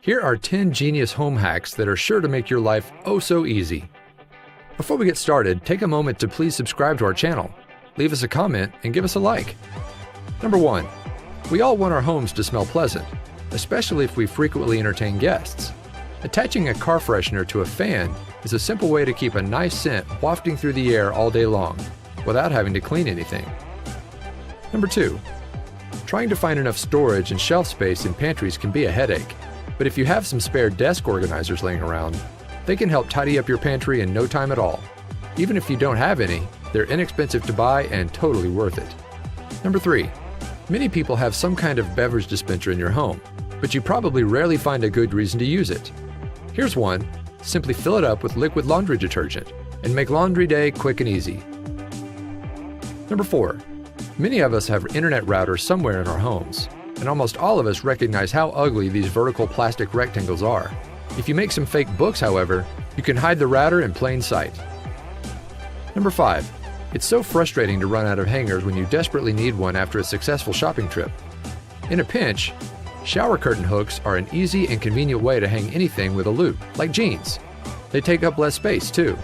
Here are 10 genius home hacks that are sure to make your life oh so easy. Before we get started, take a moment to please subscribe to our channel, leave us a comment, and give us a like. Number 1. We all want our homes to smell pleasant, especially if we frequently entertain guests. Attaching a car freshener to a fan is a simple way to keep a nice scent wafting through the air all day long, without having to clean anything. Number 2. Trying to find enough storage and shelf space in pantries can be a headache, but if you have some spare desk organizers laying around, they can help tidy up your pantry in no time at all. Even if you don't have any, they're inexpensive to buy and totally worth it. Number 3. Many people have some kind of beverage dispenser in your home, but you probably rarely find a good reason to use it. Here's one. Simply fill it up with liquid laundry detergent and make laundry day quick and easy. Number 4. Many of us have internet routers somewhere in our homes, and almost all of us recognize how ugly these vertical plastic rectangles are. If you make some fake books, however, you can hide the router in plain sight. Number 5. It's so frustrating to run out of hangers when you desperately need one after a successful shopping trip. In a pinch, shower curtain hooks are an easy and convenient way to hang anything with a loop, like jeans. They take up less space, too.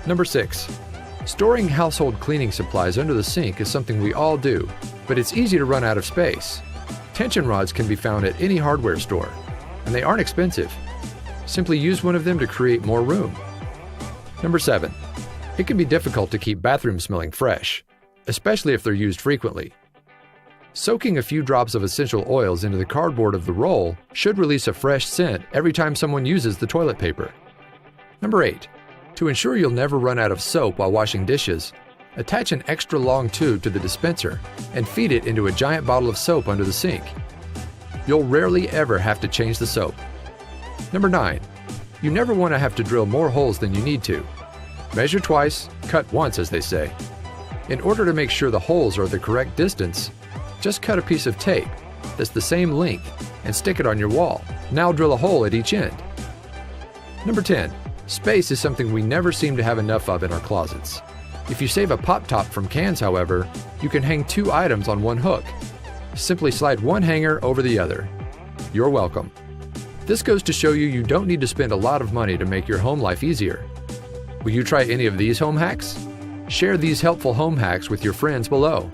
Number 6. Storing household cleaning supplies under the sink is something we all do, but it's easy to run out of space. Tension rods can be found at any hardware store, and they aren't expensive. Simply use one of them to create more room. Number 7. It can be difficult to keep bathrooms smelling fresh, especially if they're used frequently. Soaking a few drops of essential oils into the cardboard of the roll should release a fresh scent every time someone uses the toilet paper. Number 8. To ensure you'll never run out of soap while washing dishes, attach an extra long tube to the dispenser and feed it into a giant bottle of soap under the sink. You'll rarely ever have to change the soap. Number 9. You never want to have to drill more holes than you need to. Measure twice, cut once, as they say. In order to make sure the holes are the correct distance, just cut a piece of tape that's the same length and stick it on your wall. Now drill a hole at each end. Number 10. Space is something we never seem to have enough of in our closets. If you save a pop top from cans, however, you can hang 2 items on one hook. Simply slide one hanger over the other. You're welcome. This goes to show you don't need to spend a lot of money to make your home life easier. Will you try any of these home hacks? Share these helpful home hacks with your friends below.